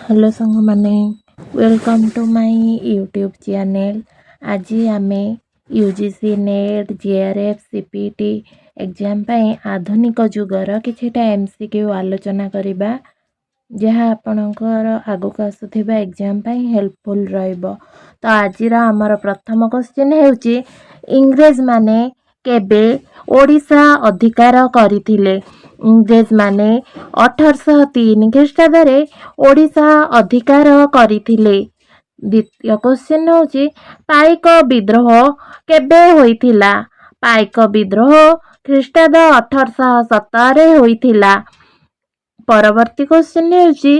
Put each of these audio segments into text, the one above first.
Hello सांग माने welcome to my YouTube channel. आज आम UGC NET JRF CPT exam आधुनिक जुगर किछिटा एमसीक्यू आलोचना करबा जहाँ आपणकर आगक आसुथिबा एग्जाम हेल्पफुल रहिबो। तो आज आमर प्रथम क्वेश्चन हेउची इंग्रेज माने केबे ओडिशा अधिकार करथिले। इंग्रेज माने 1803 ख्रीष्टाब्द ओडिशा अधिकार करथिले। द्वितीय क्वेश्चन होची पाइक विद्रोह केबे होइथिला। पाइक विद्रोह ख्रीष्टाब्द 1817 होइथिला। परवर्ती क्वेश्चन हेउची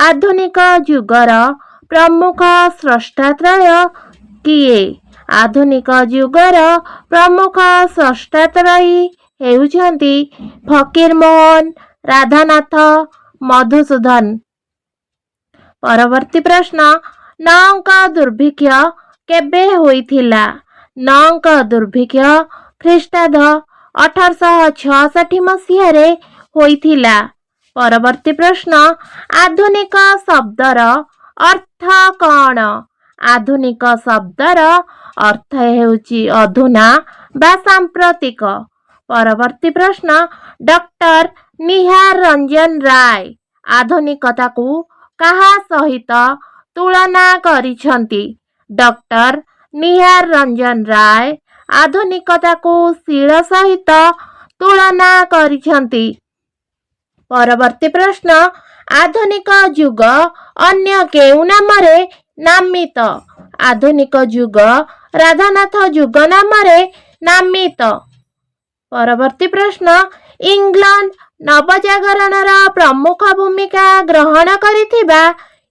आधुनिक जुगर प्रमुख स्रष्टात्रय किए। आधुनिक जुगर प्रमुख स्रष्टात्रयी हेउछंती फकीरमोहन, राधानाथ, मधुसूदन। परवर्ती प्रश्न नौक दुर्भिक्ष केबे होइथिला। नौक दुर्भिक्ष ख्रीष्टाब्द 1866 मसीह होइथिला। परवर्ती प्रश्न आधुनिक शब्दर अर्थ कौन। आधुनिक शब्दर अर्थ हेउची अधुना बा सांप्रतिक। परवर्ती प्रश्न डॉक्टर निहार रंजन राय आधुनिकता को कहा सहित तुलना करिछंती। डॉक्टर निहार रंजन राय आधुनिकता को शील सहित तुलना करिछंती। परवर्ती प्रश्न आधुनिक जुग अन्य केउ नामरे नामित। आधुनिक जुग राधानाथ जुग नामरे नामित। परवर्ती प्रश्न इंग्लैंड नवजागरणर प्रमुख भूमिका ग्रहण करिथिबा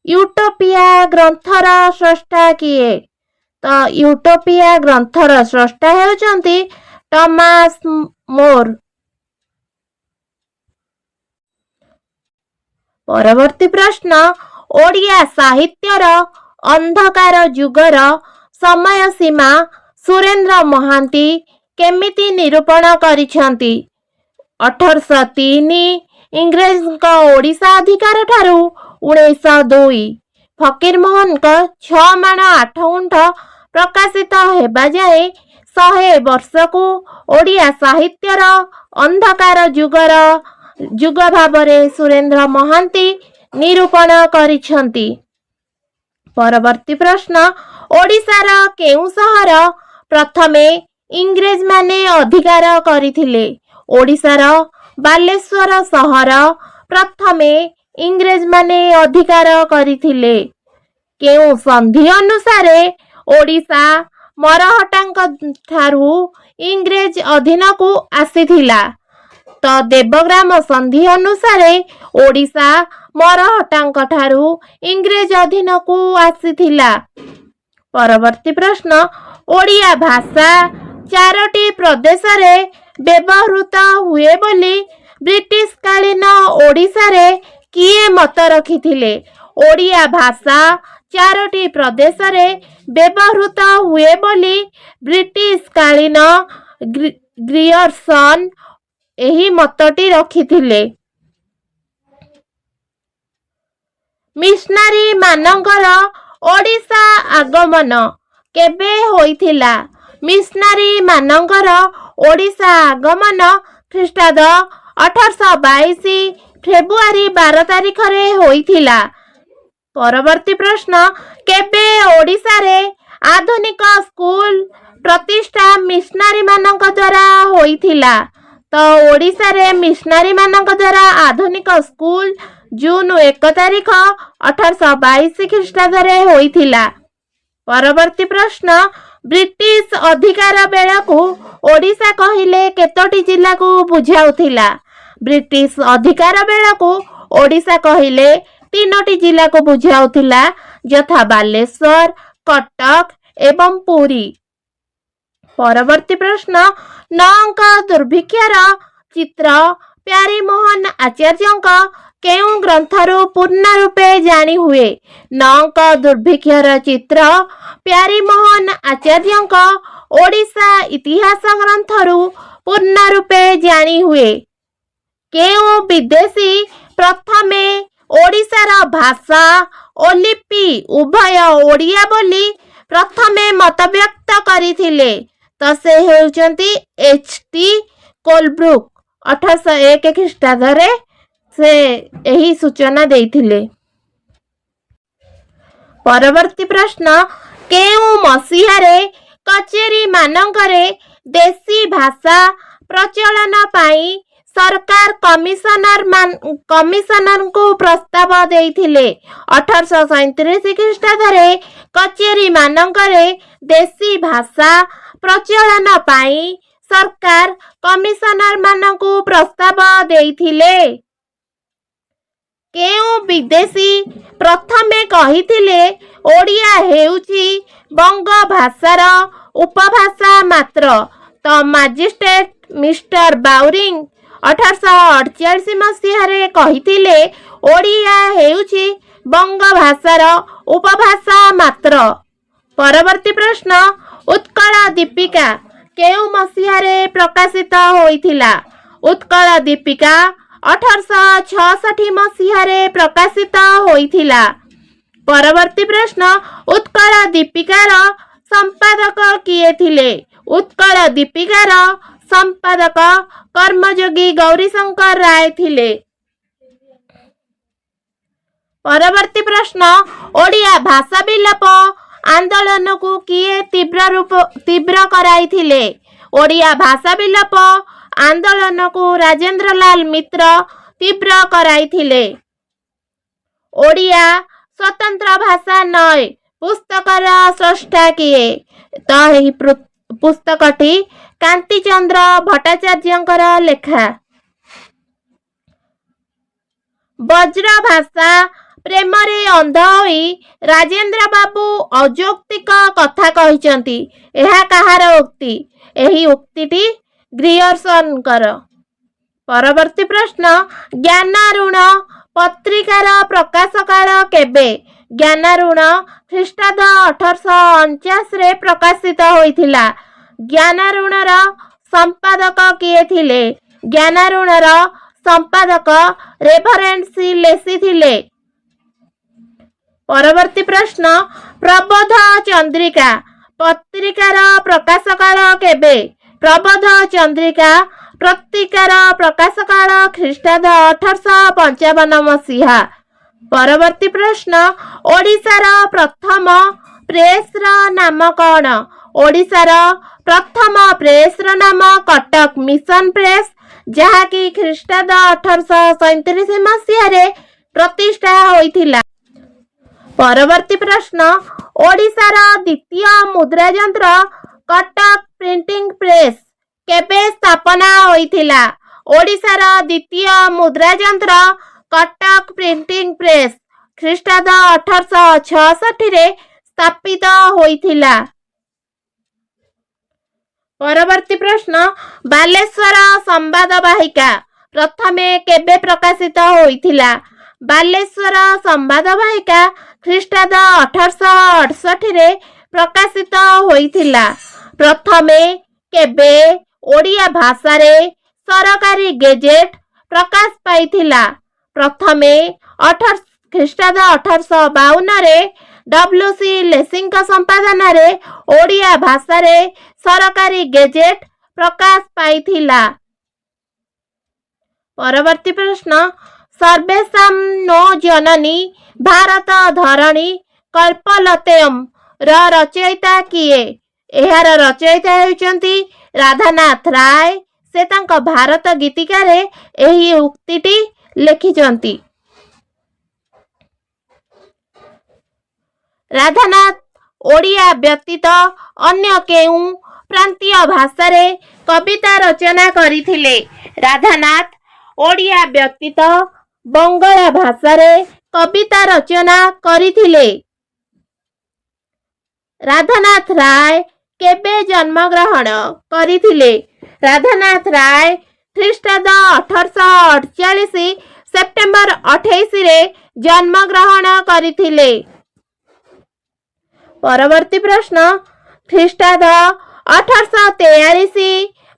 यूटोपिया ग्रंथर स्रष्टा किए। तो यूटोपिया ग्रंथर स्रष्टा हेउचंती टॉमस मोर। परवर्ती प्रश्न ओडिया साहित्यर अंधकार जुगर समय सीमा सुरेंद्र महांती केमिति निरूपण करिछंती। 1803 इंग्रेज ओडिशा अधिकार ठारू 1902 फकीरमोहन 6 माण 8 गुंठ प्रकाशित हेबा जाए 100 वर्ष को ओडिया साहित्यर अंधकार जुगर जुग भावरे सुरेंद्र महांती निरूपण करिछंती। परवर्ती प्रश्न ओडिशार केउ सहर प्रथमे इंग्रेज माने अधिकार करिथिले। ओडिशार बालेश्वर सहर प्रथमे इंग्रेज माने अधिकार करिथिले। केउ संधि अनुसारे ओडिशा मरहटांक ठारू इंग्रेज अधीन को आसीथिला। तो देवग्राम संधि अनुसारे ओडिशा मरहटांक ठारू इंग्रेज अधीन को आसीथिला। परवर्ती प्रश्न ओडिया भाषा 4टी प्रदेश रे व्यवहृत हुए बोली ब्रिटिश कालीन ओडिशा रे किए मत रखिथिले। ओडिया भाषा 4टी प्रदेश रे व्यवहृत हुए बोली ब्रिटिश कालीन ग्रियर्सन एही मतटी रखिथिले। मिशनारी मानकर ओडिशा आगमन केबे होइथिला। मिशनारी मानकर ओडिशा आगमन ख्रीष्टाब्द 1822 फेब्रुआरी 12 तारिख रे होइथिला। परवर्ती प्रश्न केबे ओडिशा रे आधुनिक स्कूल प्रतिष्ठा मिशनारी मानक द्वारा होइथिला। तो ओडिशा रे मिशनारी मानक द्वारा आधुनिक स्कूल जून 1 तारिख 1822 ख्रीष्टाब्द रे होइथिला। परवर्ती प्रश्न ब्रिटिश अधिकार बेला को ओडिशा कहिले केतोटी जिला को बुझाउथिला। ब्रिटिश अधिकार बेला को ओडिशा कहिले 3टी जिला को बुझाउथिला यथा बालेश्वर, कटक एवं पुरी। परवर्ती प्रश्न नौक दुर्भिक्षर चित्र प्यारीमोहन आचार्यंक केउ ग्रंथरु पूर्ण रूपे जानी हुए। नौक दुर्भिक्षर चित्र प्यारीमोहन आचार्यंक ओडिशा इतिहास ग्रंथरु पूर्ण रूपे जानी हुए। केउ विदेशी प्रथमे ଓଡ଼ିଶାର ଭାଷା ଓ ଲିପି ଉଭୟ ଓଡ଼ିଆ ବୋଲି ପ୍ରଥମେ ମତବ୍ୟକ୍ତ କରିଥିଲେ ତ ସେ ହେଉଛନ୍ତି H.T. କୋଲବ୍ରୁକ୍। 1801 ଖ୍ରୀଷ୍ଟାବ୍ଦରେ ସେ ଏହି ସୂଚନା ଦେଇଥିଲେ। ପରବର୍ତ୍ତୀ ପ୍ରଶ୍ନ, କେଉଁ ମସିହାରେ କଚେରୀ ମାନଙ୍କରେ ଦେଶୀ ଭାଷା ପ୍ରଚଳନ ପାଇଁ ସରକାର କମିଶନରଙ୍କୁ ପ୍ରସ୍ତାବ ଦେଇଥିଲେ? 1837 ଖ୍ରୀଷ୍ଟାବ୍ଦରେ କଚେରୀ ମାନଙ୍କରେ ଦେଶୀ ଭାଷା ପ୍ରଚଳନ ପାଇଁ ସରକାର କମିଶନରମାନଙ୍କୁ ପ୍ରସ୍ତାବ ଦେଇଥିଲେ? କେଉଁ ବିଦେଶୀ ପ୍ରଥମେ କହିଥିଲେ ଓଡ଼ିଆ ହେଉଛି ବଙ୍ଗ ଭାଷାର ଉପଭାଷା ମାତ୍ର? ତ ମାଜିଷ୍ଟ୍ରେଟ ମିଷ୍ଟର ବାଉରିଂ 1848 ମସିହାରେ କହିଥିଲେ ଓଡ଼ିଆ ହେଉଛି ବଙ୍ଗ ଭାଷାର ଉପଭାଷା ମାତ୍ର। ପରବର୍ତ୍ତୀ ପ୍ରଶ୍ନ, ଉତ୍କଳ ଦୀପିକା କେଉଁ ମସିହାରେ ପ୍ରକାଶିତ ହୋଇଥିଲା? ଉତ୍କଳ ଦୀପିକା 1866 ମସିହାରେ ପ୍ରକାଶିତ ହୋଇଥିଲା। ପରବର୍ତ୍ତୀ ପ୍ରଶ୍ନ, ଉତ୍କଳ ଦୀପିକାର ସମ୍ପାଦକ କିଏ ଥିଲେ? ଉତ୍କଳ ଦୀପିକାର ସମ୍ପାଦକ କର୍ମଯୋଗୀ ଗୌରୀଶଙ୍କର ରାୟ ଥିଲେ। ପରବର୍ତ୍ତୀ ପ୍ରଶ୍ନ, ଓଡ଼ିଆ ଭାଷା ବିଲୋପ ଆନ୍ଦୋଳନକୁ କିଏ ତୀବ୍ର କରାଇଥିଲେ? ଓଡ଼ିଆ ଭାଷା ବିଲୋପ ଆନ୍ଦୋଳନକୁ ରାଜେନ୍ଦ୍ରଲାଲ ମିତ୍ର ତୀବ୍ର କରାଇଥିଲେ। ଓଡ଼ିଆ ସ୍ୱତନ୍ତ୍ର ଭାଷା ନୟ ପୁସ୍ତକର ସ୍ରଷ୍ଟା କିଏ? ତ ଏହି ପୁସ୍ତକଟି କାନ୍ତିଚନ୍ଦ୍ର ଭଟ୍ଟାଚାର୍ଯ୍ୟଙ୍କର ଲେଖା। ବଜ୍ର ଭାଷା ପ୍ରେମରେ ଅନ୍ଧ ହୋଇ ରାଜେନ୍ଦ୍ର ବାବୁ ଅଯୌକ୍ତିକ କଥା କହିଛନ୍ତି। ଏହା କାହାର ଉକ୍ତି? ଏହି ଉକ୍ତିଟି ଗ୍ରିୟର୍ସନଙ୍କର। ପରବର୍ତ୍ତୀ ପ୍ରଶ୍ନ, ଜ୍ଞାନାରୁଣ ପତ୍ରିକାର ପ୍ରକାଶ କାଳ କେବେ? ଜ୍ଞାନାରୁଣ ଖ୍ରୀଷ୍ଟାବ୍ଦ 1849ରେ ପ୍ରକାଶିତ ହୋଇଥିଲା। ଜ୍ଞାନାରୁଣର ସମ୍ପାଦକ କିଏ ଥିଲେ? ଜ୍ଞାନାରୁଣର ସମ୍ପାଦକ ରେଭରେଣ୍ଡ ସି. ଲେସି ଥିଲେ। ପରବର୍ତ୍ତୀ ପ୍ରଶ୍ନ, ପ୍ରବୋଧ ଚନ୍ଦ୍ରିକା ପତ୍ରିକାର ପ୍ରକାଶ କାଳ କେବେ? ପ୍ରବୋଧ ଚନ୍ଦ୍ରିକା ପତ୍ରିକାର ପ୍ରକାଶ କାଳ ଖ୍ରୀଷ୍ଟାବ୍ଦ 1855 ମସିହା। ପରବର୍ତ୍ତୀ ପ୍ରଶ୍ନ, ଓଡ଼ିଶାର ପ୍ରଥମ ପ୍ରେସର ନାମ କ'ଣ? ଓଡ଼ିଶାର ପ୍ରଥମ ପ୍ରେସର ନାମ କଟକ ମିଶନ ପ୍ରେସ, ଯାହାକି ଖ୍ରୀଷ୍ଟାବ୍ଦ 1837 ମସିହାରେ ପ୍ରତିଷ୍ଠା ହୋଇଥିଲା। ପରବର୍ତ୍ତୀ ପ୍ରଶ୍ନ, ଓଡ଼ିଶାର ଦ୍ୱିତୀୟ ମୁଦ୍ରାଯନ୍ତ୍ର କଟକ ପ୍ରିଣ୍ଟିଂ ପ୍ରେସ କେବେ ସ୍ଥାପନା ହୋଇଥିଲା? ଓଡ଼ିଶାର ଦ୍ୱିତୀୟ ମୁଦ୍ରାଯନ୍ତ୍ର କଟକ ପ୍ରିଣ୍ଟିଂ ପ୍ରେସ ଖ୍ରୀଷ୍ଟାବ୍ଦ 1866ରେ ସ୍ଥାପିତ ହୋଇଥିଲା। ପରବର୍ତ୍ତୀ ପ୍ରଶ୍ନ, ବାଲେଶ୍ୱର ସମ୍ବାଦବାହିକା ପ୍ରଥମେ କେବେ ପ୍ରକାଶିତ ହୋଇଥିଲା? ବାଲେଶ୍ୱର ସମ୍ବାଦବାହିକା ଖ୍ରୀଷ୍ଟାବ୍ଦ 1868ରେ ପ୍ରକାଶିତ ହୋଇଥିଲା। ପ୍ରଥମେ କେବେ ଓଡ଼ିଆ ଭାଷାରେ ସରକାରୀ ଗେଜେଟ ପ୍ରକାଶ ପାଇଥିଲା? ପ୍ରଥମେ ଖ୍ରୀଷ୍ଟାବ୍ଦ 1852ରେ W.C. ଲେସିଙ୍କ ସମ୍ପାଦନାରେ ଓଡ଼ିଆ ଭାଷାରେ ସରକାରୀ ଗେଜେଟ ପ୍ରକାଶ ପାଇଥିଲା। ପରବର୍ତ୍ତୀ ପ୍ରଶ୍ନ, ସର୍ବେଷାଂ नो ଜନନୀ ଭାରତ ଧରଣୀ କଳ୍ପଲତେୟମ୍ ର ରଚୟିତା କିଏ? ଏହାର ରଚୟିତା ହେଉଛନ୍ତି ରାଧାନାଥ ରାୟ। ସେ ତାଙ୍କ ଭାରତ ଗୀତିକାରେ ଏହି ଉକ୍ତିଟି ଲେଖିଛନ୍ତି। ରାଧାନାଥ ଓଡ଼ିଆ ବ୍ୟତୀତ ଅନ୍ୟ କେଉଁ ପ୍ରାନ୍ତୀୟ ଭାଷାରେ କବିତା ରଚନା କରିଥିଲେ? ରାଧାନାଥ ଓଡ଼ିଆ ବ୍ୟତୀତ ବଙ୍ଗଳା ଭାଷାରେ କବିତା ରଚନା କରିଥିଲେ। ରାଧାନାଥ ରାୟ କେବେ ଜନ୍ମଗ୍ରହଣ କରିଥିଲେ? ରାଧାନାଥ ରାୟ ଖ୍ରୀଷ୍ଟାବ୍ଦ 1848 ସେପ୍ଟେମ୍ବର 28ରେ ଜନ୍ମଗ୍ରହଣ କରିଥିଲେ। ପରବର୍ତ୍ତୀ ପ୍ରଶ୍ନ, ଖ୍ରୀଷ୍ଟାବ୍ଦ 1843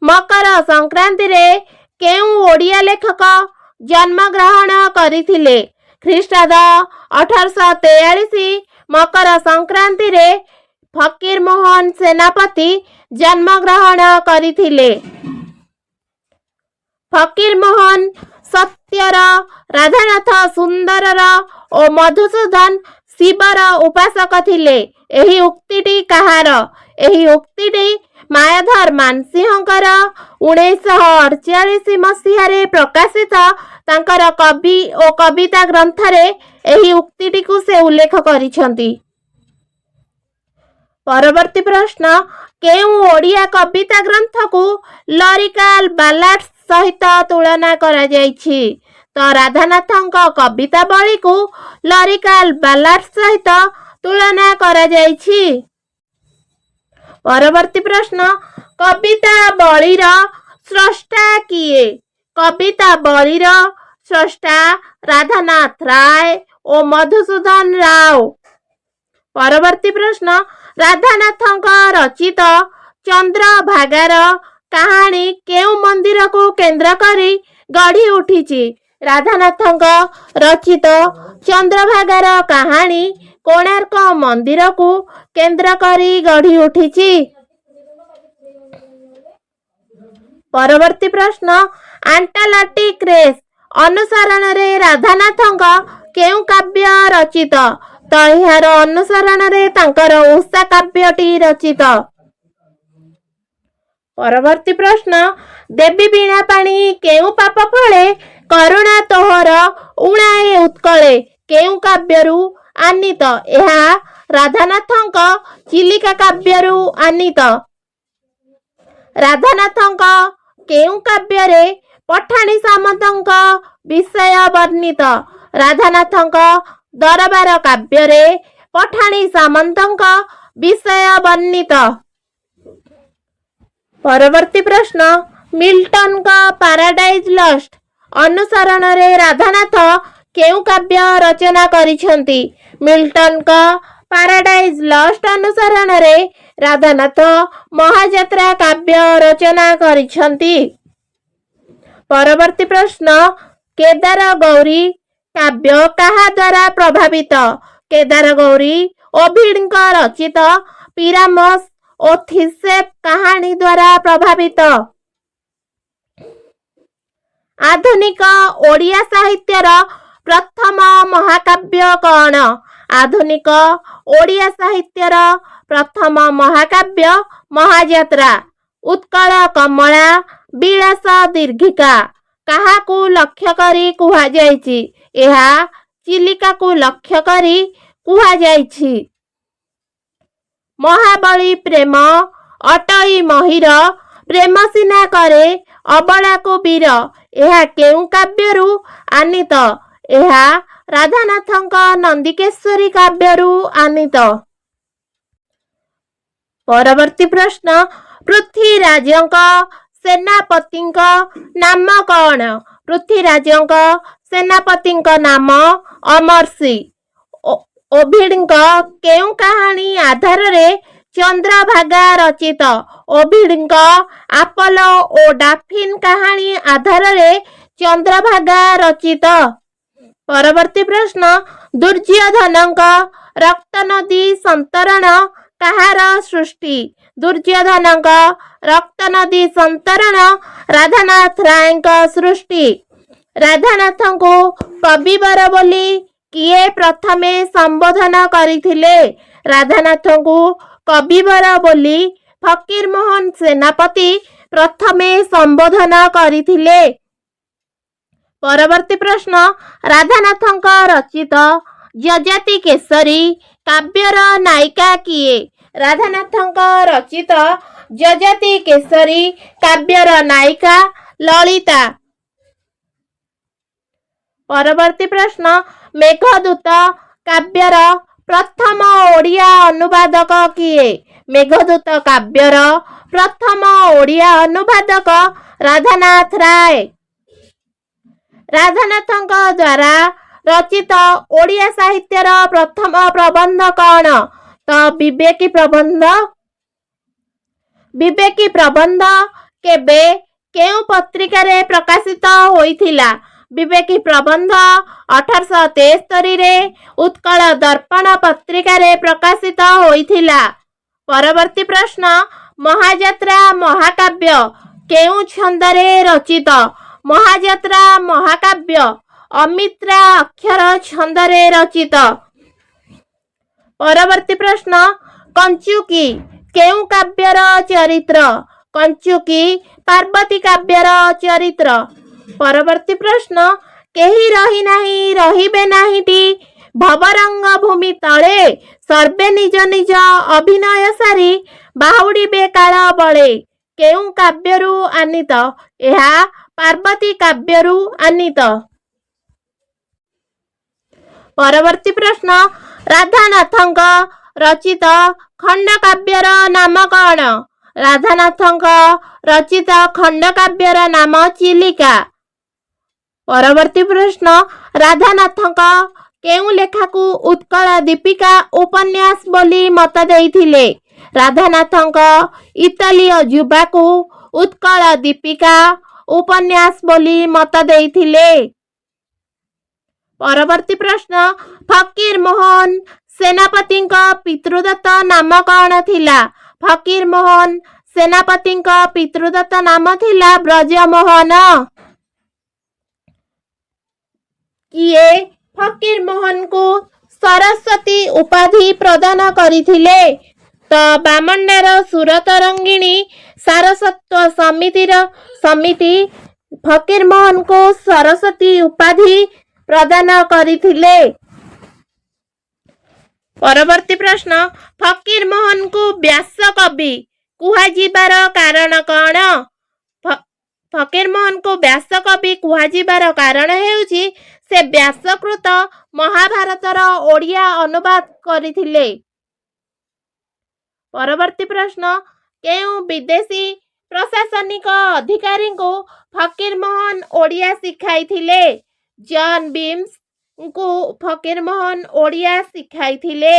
ମକର ସଂକ୍ରାନ୍ତିରେ କେଉଁ ଓଡ଼ିଆ ଲେଖକ ଜନ୍ମଗ୍ରହଣ କରିଥିଲେ? ଖ୍ରୀଷ୍ଟାବ୍ଦ 1843 ମକର ସଂକ୍ରାନ୍ତିରେ ଫକୀର ମୋହନ ସେନାପତି ଜନ୍ମଗ୍ରହଣ କରିଥିଲେ। ଫକୀର ମୋହନ ସତ୍ୟର, ରାଧାନାଥ ସୁନ୍ଦରର ଓ ମଧୁସୂଦନ ଶିବର ଉପାସକ ଥିଲେ। ଏହି ଉକ୍ତିଟି କାହାର? ଏହି ଉକ୍ତିଟି ମାୟାଧର ମାନସିଂହଙ୍କର 1948 ମସିହାରେ ପ୍ରକାଶିତ ତାଙ୍କର କବି ଓ କବିତା ଗ୍ରନ୍ଥରେ ଏହି ଉକ୍ତିଟିକୁ ସେ ଉଲ୍ଲେଖ କରିଛନ୍ତି। ପରବର୍ତ୍ତୀ ପ୍ରଶ୍ନ, କେଉଁ ଓଡ଼ିଆ କବିତା ଗ୍ରନ୍ଥକୁ ଲରିକାଲ ବାଲାଡ୍ସ ସହିତ ତୁଳନା କରାଯାଇଛି? ତ ରାଧାନାଥଙ୍କ କବିତାବଳୀକୁ ଲରିକାଲ ବାଲାଡ୍ସ ସହିତ ତୁଳନା କରାଯାଇଛି। ପରବର୍ତ୍ତୀ ପ୍ରଶ୍ନ, କବିତାବଳୀର ସ୍ରଷ୍ଟା କିଏ? କବିତାବଳୀର ସ୍ରଷ୍ଟା ରାଧାନାଥ ରାୟ ଓ ମଧୁସୂଦନ ରାଓ। ପରବର୍ତ୍ତୀ ପ୍ରଶ୍ନ, ରାଧାନାଥଙ୍କ ରଚିତ ଚନ୍ଦ୍ରଭାଗାର କାହାଣୀ କେଉଁ ମନ୍ଦିରକୁ କେନ୍ଦ୍ର କରି ଗଢ଼ି ଉଠିଛି? ରାଧାନାଥଙ୍କ ରଚିତ ଚନ୍ଦ୍ରଭାଗାର କାହାଣୀ କୋଣାର୍କ ମନ୍ଦିରକୁ କେନ୍ଦ୍ର କରି ଗଢ଼ି ଉଠିଛି। ପରବର୍ତ୍ତୀ ପ୍ରଶ୍ନ, ଆଣ୍ଟାଲାର୍କଟିକ୍ ରେସ୍ ଅନୁସରଣରେ ରାଧାନାଥଙ୍କ କେଉଁ କାବ୍ୟ ରଚିତ? ତ ଏହାର ଅନୁସରଣରେ ତାଙ୍କର ଉଷା କାବ୍ୟଟି ରଚିତ। ପରବର୍ତ୍ତୀ ପ୍ରଶ୍ନ, ଦେବୀ ବୀଣା ପାଣି କେଉଁ ପାପ ଫଳେ କରୁଣା ତୋହର ଉଣାଏ ଉତ୍କଳେ କେଉଁ କାବ୍ୟରୁ ଆନୀତ? ଏହା ରାଧାନାଥଙ୍କ ଚିଲିକା କାବ୍ୟରୁ ଆନୀତ। ରାଧାନାଥଙ୍କ କେଉଁ କାବ୍ୟରେ ପଠାଣି ସାମନ୍ତଙ୍କ ବିଷୟ ବର୍ଣ୍ଣିତ? ରାଧାନାଥଙ୍କ ଦରବାର କାବ୍ୟରେ ପଠାଣି ସାମନ୍ତଙ୍କ ବିଷୟ ବର୍ଣ୍ଣିତ। ପରବର୍ତ୍ତୀ ପ୍ରଶ୍ନ, ମିଲ୍ଟନଙ୍କ ପାରାଡାଇଜ ଲଷ୍ଟ ଅନୁସରଣରେ ରାଧାନାଥ କେଉଁ କାବ୍ୟ ରଚନା କରିଛନ୍ତି? ମିଲ୍ଟନଙ୍କ ପାରାଡାଇଜ ଲଷ୍ଟ ଅନୁସରଣରେ ରାଧାନାଥ ମହାଯାତ୍ରା କାବ୍ୟ ରଚନା କରିଛନ୍ତି। ପରବର୍ତ୍ତୀ ପ୍ରଶ୍ନ, କେଦାର ଗୌରୀ କାବ୍ୟ କାହା ଦ୍ୱାରା ପ୍ରଭାବିତ? କେଦାର ଗୌରୀ ଓଭିଡଙ୍କ ରଚିତ ପିରାମସ୍ ଓ ଥିସେଫ୍ କାହାଣୀ ଦ୍ୱାରା ପ୍ରଭାବିତ। ଆଧୁନିକ ଓଡ଼ିଆ ସାହିତ୍ୟର ପ୍ରଥମ ମହାକାବ୍ୟ କ'ଣ? ଆଧୁନିକ ଓଡ଼ିଆ ସାହିତ୍ୟର ପ୍ରଥମ ମହାକାବ୍ୟ ମହାଯାତ୍ରା। ଉତ୍କଳ କମଳା ବିଳାସ ଦୀର୍ଘିକା କାହାକୁ ଲକ୍ଷ୍ୟ କରି କୁହାଯାଇଛି? ଏହା ଚିଲିକାକୁ ଲକ୍ଷ୍ୟ କରି କୁହାଯାଇଛି। ମହାବଳୀ ପ୍ରେମ ଅଟଇ ମହୀର ପ୍ରେମ ସିନା କରେ ଅବଳାକୁ ବୀର ଏହା କେଉଁ କାବ୍ୟରୁ ଆନୀତ? ଏହା ରାଧାନାଥଙ୍କ ନନ୍ଦିକେଶ୍ୱରୀ କାବ୍ୟରୁ ଆନୀତ। ପରବର୍ତ୍ତୀ ପ୍ରଶ୍ନ, ପୃଥ୍ୱୀରାଜଙ୍କ ସେନାପତିଙ୍କ ନାମ କ'ଣ? ପୃଥ୍ୱୀରାଜଙ୍କ ସେନାପତିଙ୍କ ନାମ ଅମର ସିଂହ। ଓଭିଡଙ୍କ କେଉଁ କାହାଣୀ ଆଧାରରେ ଚନ୍ଦ୍ରଭାଗା ରଚିତ? ଓଭିଡଙ୍କ ଆପୋଲୋ ଓ ଡାଫିନ୍ କାହାଣୀ ଆଧାରରେ ଚନ୍ଦ୍ରଭାଗା ରଚିତ। ପରବର୍ତ୍ତୀ ପ୍ରଶ୍ନ, ଦୁର୍ଯ୍ୟୋଧନଙ୍କ ରକ୍ତନଦୀ ସନ୍ତରଣ କାହାର ସୃଷ୍ଟି? ଦୁର୍ଯ୍ୟୋଧନଙ୍କ ରକ୍ତନଦୀ ସନ୍ତରଣ ରାଧାନାଥ ରାୟଙ୍କ ସୃଷ୍ଟି। ରାଧାନାଥଙ୍କୁ କବିବର ବୋଲି କିଏ ପ୍ରଥମେ ସମ୍ବୋଧନ କରିଥିଲେ? ରାଧାନାଥଙ୍କୁ କବିବର ବୋଲି ଫକୀର ମୋହନ ସେନାପତି ପ୍ରଥମେ ସମ୍ବୋଧନ କରିଥିଲେ। ପରବର୍ତ୍ତୀ ପ୍ରଶ୍ନ, ରାଧାନାଥଙ୍କ ରଚିତ ଯଯାତି କେଶରୀ କାବ୍ୟର ନାୟିକା କିଏ? ରାଧାନାଥଙ୍କ ରଚିତ ଯଯାତି କେଶରୀ କାବ୍ୟର ନାୟିକା ଲଳିତା। ପରବର୍ତ୍ତୀ ପ୍ରଶ୍ନ, ମେଘଦୂତ କାବ୍ୟର ପ୍ରଥମ ଓଡ଼ିଆ ଅନୁବାଦକ କିଏ? ମେଘଦୂତ କାବ୍ୟର ପ୍ରଥମ ଓଡ଼ିଆ ଅନୁବାଦକ ରାଧାନାଥ ରାୟ। ରାଧାନାଥଙ୍କ ଦ୍ୱାରା ରଚିତ ଓଡ଼ିଆ ସାହିତ୍ୟର ପ୍ରଥମ ପ୍ରବନ୍ଧ କ'ଣ? ତ ବିବେକୀ ପ୍ରବନ୍ଧ। ବିବେକୀ ପ୍ରବନ୍ଧ କେବେ କେଉଁ ପତ୍ରିକାରେ ପ୍ରକାଶିତ ହୋଇଥିଲା? ବିବେକୀ ପ୍ରବନ୍ଧ 1873ରେ ଉତ୍କଳ ଦର୍ପଣ ପତ୍ରିକାରେ ପ୍ରକାଶିତ ହୋଇଥିଲା। ପରବର୍ତ୍ତୀ ପ୍ରଶ୍ନ, ମହାଯାତ୍ରା ମହାକାବ୍ୟ କେଉଁ ଛନ୍ଦରେ ରଚିତ? ମହାଯାତ୍ରା ମହାକାବ୍ୟ ଅମିତ୍ରା ଅକ୍ଷର ଛନ୍ଦରେ ରଚିତ। ପରବର୍ତ୍ତୀ ପ୍ରଶ୍ନ, କଞ୍ଚୁକି କେଉଁ କାବ୍ୟର ଚରିତ୍ର? କଞ୍ଚୁକି ପାର୍ବତୀ କାବ୍ୟର ଚରିତ୍ର। ପରବର୍ତ୍ତୀ ପ୍ରଶ୍ନ, କେହି ରହିନାହିଁ ରହିବେ ନାହିଁଟି ଭବରଙ୍ଗ ଭୂମି ତଳେ ସର୍ବେ ନିଜ ନିଜ ଅଭିନୟ ସାରି ବାହୁଡ଼ିବେ କାଳ ବଳେ କେଉଁ କାବ୍ୟରୁ ଆନୀତ? ଏହା ପାର୍ବତୀ କାବ୍ୟରୁ ଆନୀତ। ପରବର୍ତ୍ତୀ ପ୍ରଶ୍ନ, ରାଧାନାଥଙ୍କ ରଚିତ ଖଣ୍ଡକାବ୍ୟର ନାମ କ'ଣ? ରାଧାନାଥଙ୍କ ରଚିତ ଖଣ୍ଡକାବ୍ୟର ନାମ ଚିଲିକା। ପରବର୍ତ୍ତୀ ପ୍ରଶ୍ନ, ରାଧାନାଥଙ୍କ କେଉଁ ଲେଖାକୁ ଉତ୍କଳ ଦୀପିକା ଉପନ୍ୟାସ ବୋଲି ମତ ଦେଇଥିଲେ? ରାଧାନାଥଙ୍କ ଇତାଲୀୟ ଯୁବାକୁ ଉତ୍କଳ ଦୀପିକା ଉପନ୍ୟାସ ବୋଲି ମତ ଦେଇଥିଲେ। ପରବର୍ତ୍ତୀ ପ୍ରଶ୍ନ, ଫକୀର ମୋହନ ସେନାପତିଙ୍କ ପିତୃଦତ୍ତ ନାମ କ'ଣ ଥିଲା? ଫକୀର ମୋହନ ସେନାପତିଙ୍କ ପିତୃଦତ୍ତ ନାମ ଥିଲା ବ୍ରଜମୋହନ। କିଏ ଫକୀର ମୋହନଙ୍କୁ ସରସ୍ୱତୀ ଉପାଧି ପ୍ରଦାନ କରିଥିଲେ? ତ ବାମଣ୍ଡାର ସୁରତରଙ୍ଗିଣୀ ସାରସ୍ୱତ ସମିତି ଫକୀର ମୋହନଙ୍କୁ ସରସ୍ୱତୀ ଉପାଧି ପ୍ରଦାନ କରିଥିଲେ। ପରବର୍ତ୍ତୀ ପ୍ରଶ୍ନ, ଫକୀର ମୋହନଙ୍କୁ ବ୍ୟାସ କବି କୁହାଯିବାର କାରଣ କ'ଣ? ଫକୀର ମୋହନଙ୍କୁ ବ୍ୟାସ କବି କୁହାଯିବାର କାରଣ ହେଉଛି ସେ ବ୍ୟାସକୃତ ମହାଭାରତର ଓଡ଼ିଆ ଅନୁବାଦ କରିଥିଲେ। ପରବର୍ତ୍ତୀ ପ୍ରଶ୍ନ, କେଉଁ ବିଦେଶୀ ପ୍ରଶାସନିକ ଅଧିକାରୀଙ୍କୁ ଫକୀର ମୋହନ ଓଡ଼ିଆ ଶିଖାଇଥିଲେ? ଜନ୍ ବିମ୍ସଙ୍କୁ ଫକୀର ମୋହନ ଓଡ଼ିଆ ଶିଖାଇଥିଲେ।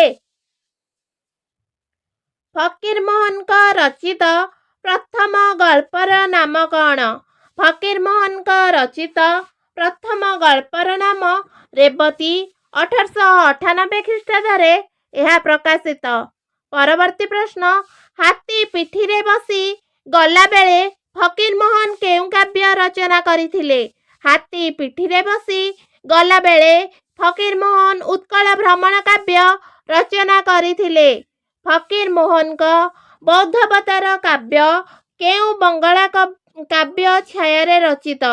ଫକୀର ମୋହନଙ୍କ ରଚିତ ପ୍ରଥମ ଗଳ୍ପର ନାମ କ'ଣ? ଫକୀର ମୋହନଙ୍କ ରଚିତ ପ୍ରଥମ ଗଳ୍ପର ନାମ ରେବତୀ। 1898 ଖ୍ରୀଷ୍ଟାବ୍ଦରେ ଏହା ପ୍ରକାଶିତ। ପରବର୍ତ୍ତୀ ପ୍ରଶ୍ନ, ହାତୀ ପିଠିରେ ବସି ଗଲାବେଳେ ଫକୀର ମୋହନ କେଉଁ କାବ୍ୟ ରଚନା କରିଥିଲେ? ହାତୀ ପିଠିରେ ବସି ଗଲାବେଳେ ଫକୀର ମୋହନ ଉତ୍କଳ ଭ୍ରମଣ କାବ୍ୟ ରଚନା କରିଥିଲେ। ଫକୀର ମୋହନଙ୍କ ବୌଦ୍ଧାବତାର କାବ୍ୟ କେଉଁ ବଙ୍ଗଳା କାବ୍ୟ ଛାୟାରେ ରଚିତ?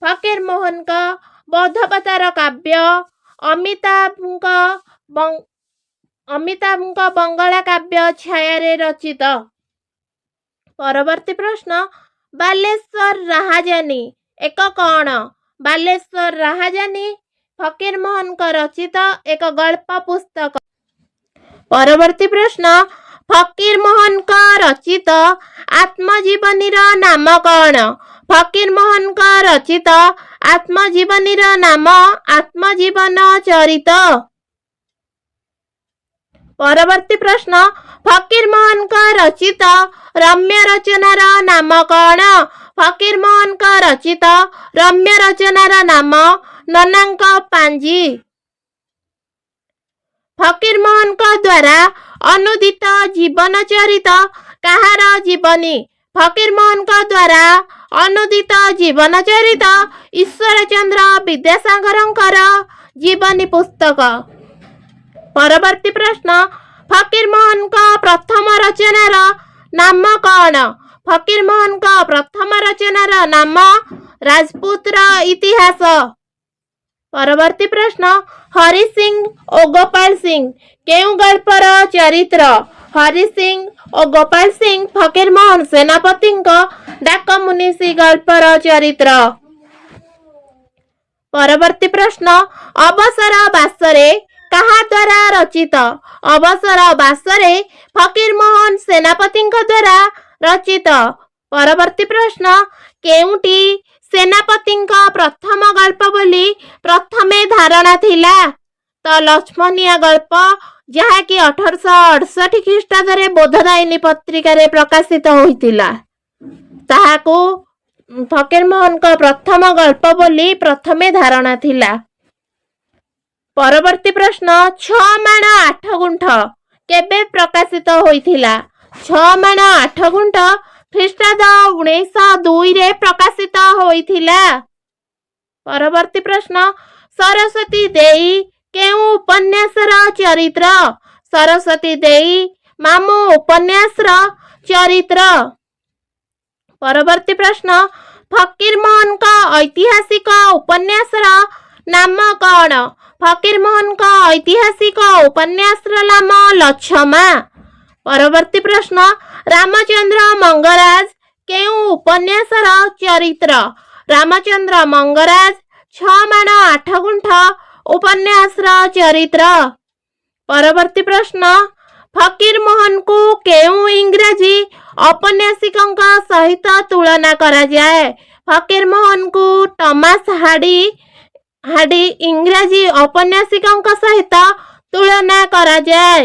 ଫକୀର ମୋହନଙ୍କ ବୌଦ୍ଧାବତାର କାବ୍ୟ ଅମିତାଭଙ୍କ ବଙ୍ଗଳା କାବ୍ୟ ଛାୟାରେ ରଚିତ। ପରବର୍ତ୍ତୀ ପ୍ରଶ୍ନ, ବାଲେଶ୍ୱର ରାହାଜାନୀ ଏକ କ'ଣ? ବାଲେଶ୍ୱର ରାହାଜାନୀ ଫକୀର ମୋହନଙ୍କ ରଚିତ ଏକ ଗଳ୍ପ ପୁସ୍ତକ। ପରବର୍ତ୍ତୀ ପ୍ରଶ୍ନ, ଫକୀର ମୋହନଙ୍କ ରଚିତ ଆତ୍ମଜୀବନୀର ନାମ କ'ଣ? ଫକୀର ମୋହନଙ୍କ ରଚିତ ଆତ୍ମଜୀବନୀର ନାମ ଆତ୍ମଜୀବନ ଚରିତ। ପରବର୍ତ୍ତୀ ପ୍ରଶ୍ନ, ଫକୀର ମୋହନଙ୍କ ରଚିତ ରମ୍ୟ ରଚନାର ନାମ କ'ଣ? ଫକୀର ମୋହନଙ୍କ ରଚିତ ରମ୍ୟ ରଚନାର ନାମ ନନାଙ୍କ ପାଞ୍ଜି। ଫକୀର ମୋହନଙ୍କ ଦ୍ୱାରା ଅନୁଦିତ ଜୀବନ ଚରିତ କାହାର ଜୀବନୀ? ଫକୀର ମୋହନଙ୍କ ଦ୍ୱାରା ଅନୁଦିତ ଜୀବନ ଚରିତ ଈଶ୍ୱରଚନ୍ଦ୍ର ବିଦ୍ୟାସାଗରଙ୍କର ଜୀବନୀ ପୁସ୍ତକ। ପରବର୍ତ୍ତୀ ପ୍ରଶ୍ନ, ଫକୀର ମୋହନଙ୍କ ପ୍ରଥମ ରଚନାର ନାମ କ'ଣ? ଫକୀର ମୋହନଙ୍କ ପ୍ରଥମ ରଚନାର ନାମ ରାଜପୁତର ଇତିହାସ। ପରବର୍ତ୍ତୀ ପ୍ରଶ୍ନ, ହରି ସିଂ ଓ ଗୋପାଳ ସିଂ କେଉଁ ଗଳ୍ପର ଚରିତ୍ର? ହରି ସିଂ ଓ ଗୋପାଳ ସିଂ ଫକୀର ମୋହନ ସେନାପତିଙ୍କ ଡାକମୁନିସି ଗଳ୍ପର ଚରିତ୍ର। ପରବର୍ତ୍ତୀ ପ୍ରଶ୍ନ, ଅବସର ବାସରେ କାହା ଦ୍ୱାରା ରଚିତ? ଅବସର ବାସରେ ଫକୀର ମୋହନ ସେନାପତିଙ୍କ ଦ୍ୱାରା ରଚିତ। ପରବର୍ତ୍ତୀ ପ୍ରଶ୍ନ, କେଉଁଟି ସେନାପତିଙ୍କ ପ୍ରଥମ ଗଳ୍ପ ବୋଲି ପ୍ରଥମେ ଧାରଣା ଥିଲା? ତ ଲକ୍ଷ୍ମଣିଆ ଗଳ୍ପ, ଯାହାକି 1868 ଖ୍ରୀଷ୍ଟାବ୍ଦରେ ବୋଧଦାୟିନୀ ପତ୍ରିକାରେ ପ୍ରକାଶିତ ହୋଇଥିଲା। ତାହାକୁ ଫକୀରମୋହନଙ୍କ ପ୍ରଥମ ଗଳ୍ପ ବୋଲି ପ୍ରଥମେ ଧାରଣା ଥିଲା। ପରବର୍ତ୍ତୀ ପ୍ରଶ୍ନ, 6 ମାଣ 8 ଗୁଣ୍ଠ କେବେ ପ୍ରକାଶିତ ହୋଇଥିଲା? 6 ମାଣ 8 ଗୁଣ୍ଠ ଖ୍ରୀଷ୍ଟାବ୍ଦ 1902ରେ ପ୍ରକାଶିତ ହୋଇଥିଲା। ପରବର୍ତ୍ତୀ ପ୍ରଶ୍ନ, ସରସ୍ୱତୀ ଦେଈ କେଉଁ ଉପନ୍ୟାସର ଚରିତ୍ର? ସରସ୍ୱତୀ ଦେଈ ମାମୁଁ ଉପନ୍ୟାସର ଚରିତ୍ର। ପରବର୍ତ୍ତୀ ପ୍ରଶ୍ନ, ଫକୀରମୋହନଙ୍କ ଐତିହାସିକ ଉପନ୍ୟାସର ନାମ କ'ଣ? ଫକୀରମୋହନଙ୍କ ଐତିହାସିକ ଉପନ୍ୟାସର ନାମ ଲଛମା। ପରବର୍ତ୍ତୀ ପ୍ରଶ୍ନ, ରାମଚନ୍ଦ୍ର ମଙ୍ଗରାଜ କେଉଁ ଉପନ୍ୟାସର ଚରିତ୍ର? ରାମଚନ୍ଦ୍ର ମଙ୍ଗରାଜ 6 ମାଣ 8 ଗୁଣ୍ଠ ଉପନ୍ୟାସର ଚରିତ୍ର। ପରବର୍ତ୍ତୀ ପ୍ରଶ୍ନ, ଫକୀରମୋହନଙ୍କୁ କେଉଁ ଇଂରାଜୀ ଔପନ୍ୟାସିକଙ୍କ ସହିତ ତୁଳନା କରାଯାଏ? ଫକୀରମୋହନଙ୍କୁ ଟମାସ ହାର୍ଡି ଇଂରାଜୀ ଔପନ୍ୟାସିକଙ୍କ ସହିତ ତୁଳନା କରାଯାଏ।